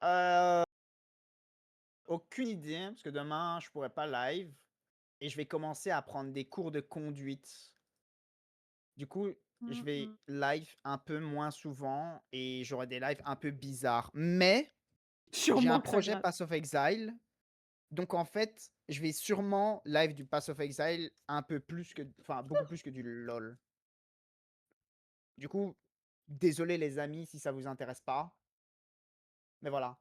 Heu, aucune idée, parce que demain, je pourrais pas live et je vais commencer à prendre des cours de conduite. Du coup, je Mmh vais mh. live un peu moins souvent et j'aurai des lives un peu bizarres. Mais j'ai un Sûrement que ça projet gratte. Pass of Exile, donc en fait, je vais sûrement live du Pass of Exile un peu plus que enfin, beaucoup plus que du LOL. Du coup, désolé les amis si ça vous intéresse pas, mais voilà.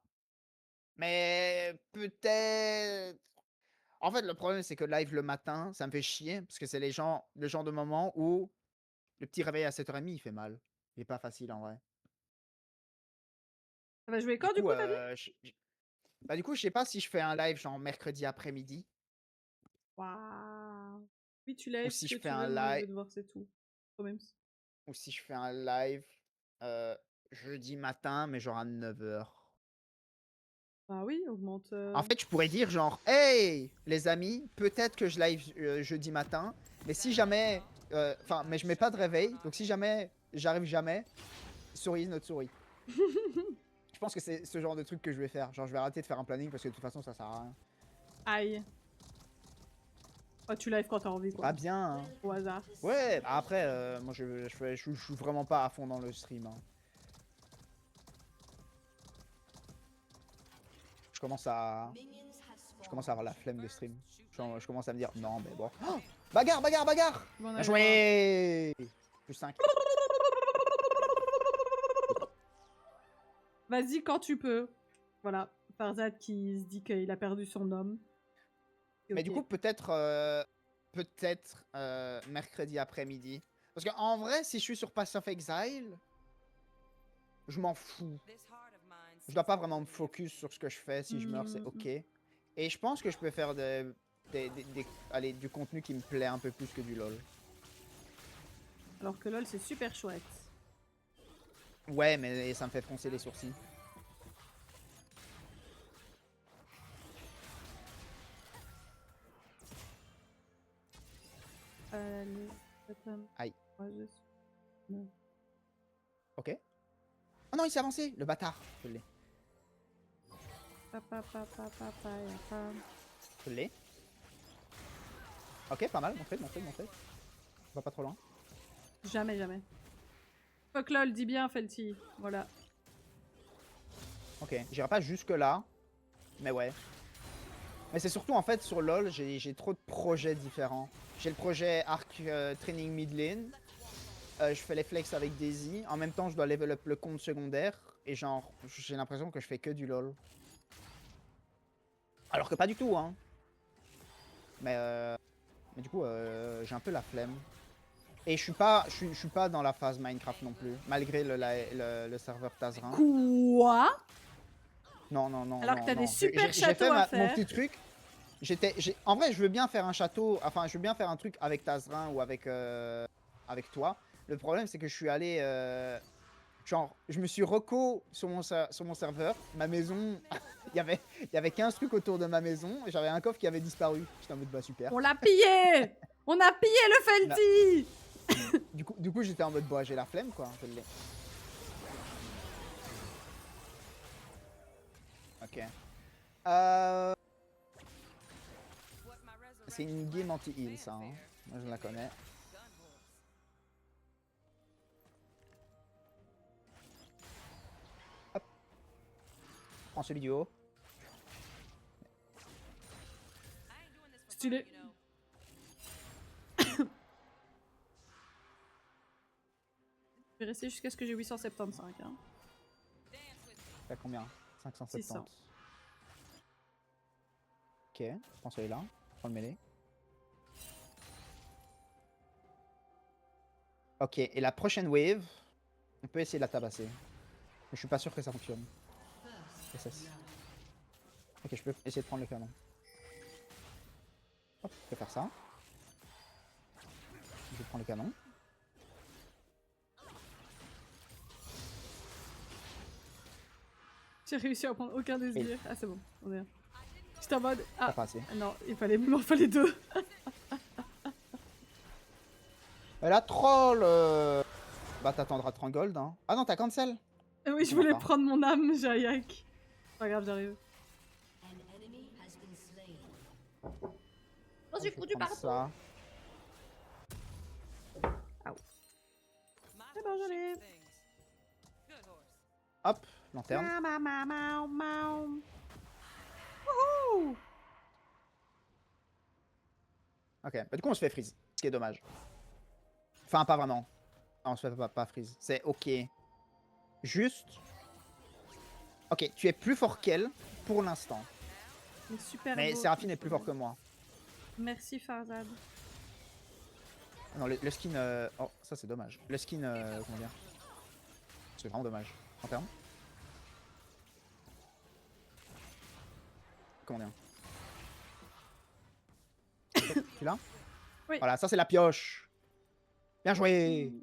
Mais peut-être en fait, le problème, c'est que live le matin, ça me fait chier parce que c'est le genre de moment où le petit réveil à 7h30, il fait mal. Il est pas facile en vrai. Ça va jouer Du quand du coup, coup, tu as dit? je sais pas si je fais un live genre mercredi après-midi Waouh! Oui, tu ou live ce si que je fais tu veux, un moi je live vais devoir, c'est tout. Quand même. ou si je fais un live, heu, jeudi matin, mais genre à 9h. Bah oui, augmente, En fait, je pourrais dire genre: «Hey les amis, peut-être que je live, jeudi matin, mais si jamais, enfin, mais je mets pas de réveil, donc si jamais j'arrive jamais, souris notre souris». Je pense que c'est ce genre de truc que je vais faire. Genre, je vais arrêter de faire un planning parce que de toute façon, ça sert à rien. Aïe. Bah, tu live quand tu as envie C'est pas quoi, bien, hein. au hasard. Ouais, bah après, moi je suis vraiment pas à fond dans le stream, hein. Je commence à je commence à avoir la flemme de stream. Je commence à me dire: «Non, mais bon». Oh bagarre, bagarre, bagarre! Je vais en Bien aller voir. joué! +5. Vas-y quand tu peux. Voilà, Farzad qui se dit qu'il a perdu son homme. C'est Mais du coup, OK. peut-être, mercredi après-midi. Parce qu'en vrai, si je suis sur Pass of Exile, je m'en fous. Je dois pas vraiment me focus sur ce que je fais. Si je meurs, c'est Mmh OK. mh. Et je pense que je peux faire allez, du contenu qui me plaît un peu plus que du LOL. Alors que LOL, c'est super chouette. Ouais, mais ça me fait froncer les sourcils. Allez, Aïe. moi je suis OK. Oh non, il s'est avancé, le bâtard. Je l'ai. pa pa pa pa pa pa ya pam. Je l'ai. OK, pas mal. Mon trade, mon trade, mon trade. Va pas trop loin. Jamais, jamais. Fuck LOL, dis bien Felty. Voilà. OK. J'irai pas jusque là. Mais ouais. Mais c'est surtout en fait sur LoL, j'ai trop de projets différents. J'ai le projet Arc Training Mid Lane. Je fais les flex avec Daisy. En même temps, je dois level up le compte secondaire. Et genre, j'ai l'impression que je fais que du LoL. Alors que pas du tout, hein. Mais, du coup, j'ai un peu la flemme. Et je suis pas dans la phase Minecraft non plus. Malgré le serveur Tazrin. Quoi? Non, non, non, Alors que non, t'as des non. super J'ai châteaux fait à mon faire. petit truc. En vrai, je veux bien faire un château. Enfin, je veux bien faire un truc avec Tazrin ou avec toi. Le problème, c'est que je suis allé. Genre, je me suis reco sur mon serveur. Ma maison. Il y avait 15 trucs autour de ma maison. Et j'avais un coffre qui avait disparu. J'étais en mode bah super. On l'a pillé! On a pillé le Là, Felty! du coup j'étais en mode bah j'ai la flemme quoi. Je l'ai. Ok. Euh, c'est une game anti-heal ça. Hein. Moi je la connais. Hop. Prends celui du haut. Stylé. Je vais rester jusqu'à ce que j'ai 875. Hein. T'as combien? 600. 570. Ok, prends celui-là. Prends le mêlée. Ok, et la prochaine wave, on peut essayer de la tabasser. Mais je suis pas sûr que ça fonctionne. SS. Ok, je peux essayer de prendre le canon. Hop, je peux faire ça. Je prends le canon. J'ai réussi à prendre aucun des Et sbires. Ah, c'est bon. On est là. J'étais en mode. t'as Ah, pas assez. non, il m'en fallait deux. La troll Bah t'attendras 30 gold, hein. Ah non, t'as cancel. Ah oui, Ok, je moi voulais pas. prendre mon âme, Jayak. Pas grave, j'arrive. Oh, Je j'ai vais foutu prendre partout. ça. C'est bon, je l'ai. Hop, lanterne. Wouhou! Ok, bah, du coup on se fait freeze, ce qui est dommage. Enfin, pas vraiment. Non, on se fait pas freeze. C'est ok. Juste... Ok, tu es plus fort qu'elle pour l'instant. C'est super Mais beau. Séraphine est plus fort que moi. Merci Farzad. Non, le skin... Oh, ça c'est dommage. Le skin... comment dire? C'est vraiment dommage. En termes. Comment dire? Tu l'as? Oui. Voilà, ça c'est la pioche. Bien joué. Mm.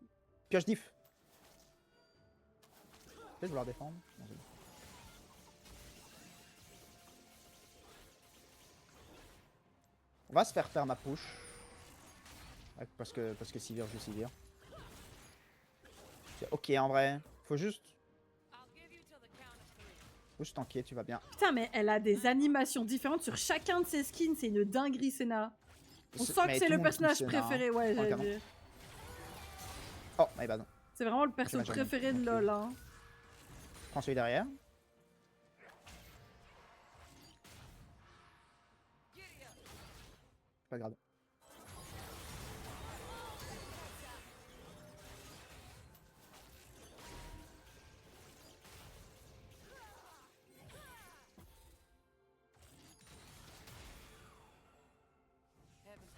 Pioche diff. Peut-être vouloir défendre. Non, c'est bon. On va se faire ma push. Ouais, parce que Sivir joue Sivir. Ok, en vrai. Faut juste tanker, tu vas bien. Putain, mais elle a des animations différentes sur chacun de ses skins. C'est une dinguerie, Senna. On sent que Mais c'est tout le monde personnage pousse Senna, hein. préféré. Ouais, Dans le j'allais canon. dire. Oh, my bad. C'est vraiment le perso J'ai pas préféré de non plus. LoL. Hein. Prends celui derrière. Pas grave.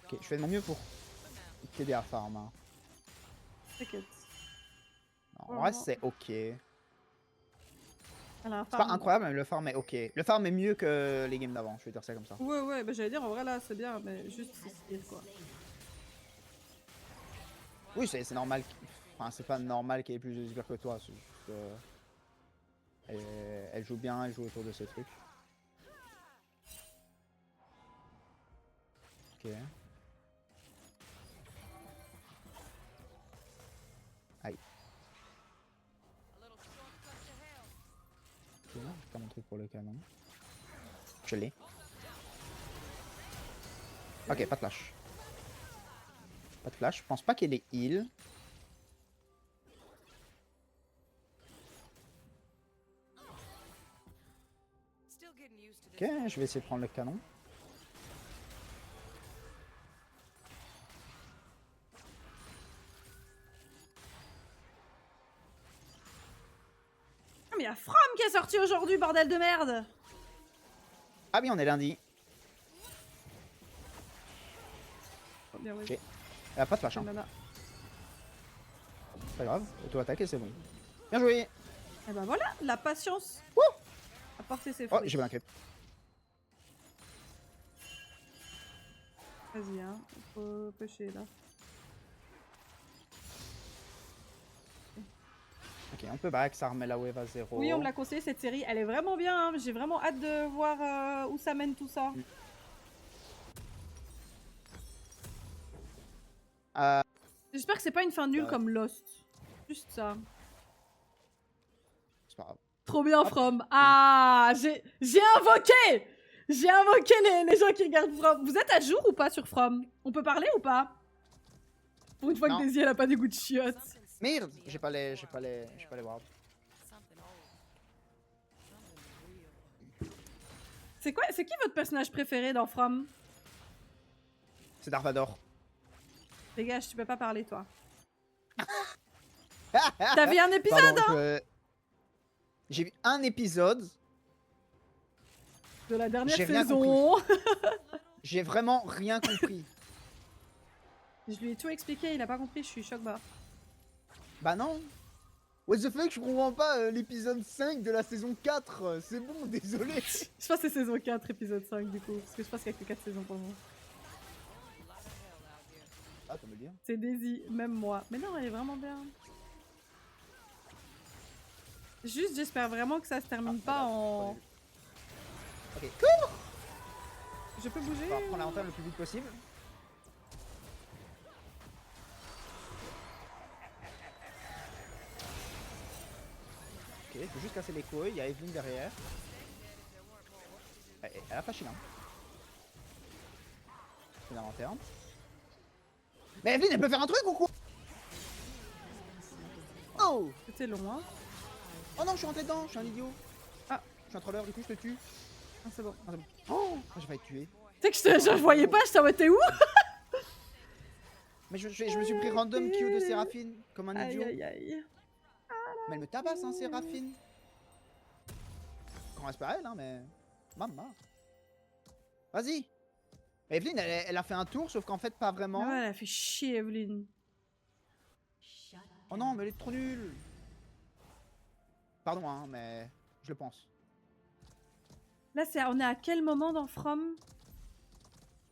Ok, je fais de mon mieux pour t'aider à farm. Hein. T'inquiète. Non, en vrai, c'est ok. C'est Alors, pas incroyable, mais le farm est ok. Le farm est mieux que les games d'avant, je vais dire ça comme ça. Ouais, ouais, bah j'allais dire en vrai là c'est bien, mais juste c'est style quoi. Oui, c'est normal. Enfin, c'est pas normal qu'elle ait plus de sbires que toi. C'est juste. Elle joue bien, elle joue autour de ses trucs. Ok. Aïe. Ok, j'ai pas mon truc pour le canon. Je l'ai. Ok, pas de flash. Pas de flash. Je pense pas qu'elle ait heal. Ok, je vais essayer de prendre le canon. Ah mais y'a From qui est sorti aujourd'hui, bordel de merde! Ah oui, on est lundi. Oh, bien, oui. Ok. Elle a pas de flash, hein. Nana. C'est pas grave. Auto-attaque et c'est bon. Bien joué. Et bah voilà, la patience a porté ses Oh, fruits. j'ai pas un creep. Vas-y, hein, faut pêcher là. Ok, on peut back, ça remet la wave à 0. Oui, on me l'a conseillé cette série, elle est vraiment bien, hein. J'ai vraiment hâte de voir où ça mène tout ça. J'espère que c'est pas une fin nulle comme Lost. Juste ça. C'est pas grave. Trop bien, From. Ah, j'ai invoqué! J'ai invoqué les gens qui regardent From. Vous êtes à jour ou pas sur From? On peut parler ou pas? Pour une fois Non. que Daisy elle a pas des goûts de chiottes. Merde, j'ai pas les wards. C'est qui votre personnage préféré dans From? C'est Darvador. Dégage, tu peux pas parler toi. T'as vu un épisode? Pardon, j'ai vu un épisode. De la dernière J'ai rien saison. J'ai vraiment rien compris. Je lui ai tout expliqué, il a pas compris, je suis choc bas. Bah non. What the fuck, je comprends pas l'épisode 5 de la saison 4. C'est bon, désolé. Je pense que c'est saison 4, épisode 5 du coup. Parce que je pense qu'il y a que 4 saisons pour moi. Ah, t'as me le dire. C'est Daisy, même moi. Mais non, elle est vraiment bien. Juste, j'espère vraiment que ça se termine pas en... Ok, cours. Je peux bouger? On va prendre l'avantage le plus vite possible. Ok, il faut juste casser les couilles, il y a Evelyn derrière. Elle a flashé là. C'est l'inventaire. Mais Evelyne, elle peut faire un truc ou quoi? Oh! C'était long, hein. Oh non, je suis rentré dedans, je suis un idiot. Ah. Je suis un troller, du coup je te tue. Ah, c'est bon. Ah, c'est bon. Oh! J'ai failli te tuer. Tu sais que je voyais pas, je t'avais t'es où? Mais je me suis pris random Q de Séraphine, comme un Aïe idiot. aïe aïe. Mais elle me tabasse, hein, Séraphine. Qu'on reste pas elle, hein, mais... Maman. Vas-y. Evelyne, elle a fait un tour, sauf qu'en fait, pas vraiment. Ouais, elle a fait chier, Evelyne. Oh non, mais elle est trop nulle. Pardon, hein, mais je le pense. Là, on est à quel moment dans From?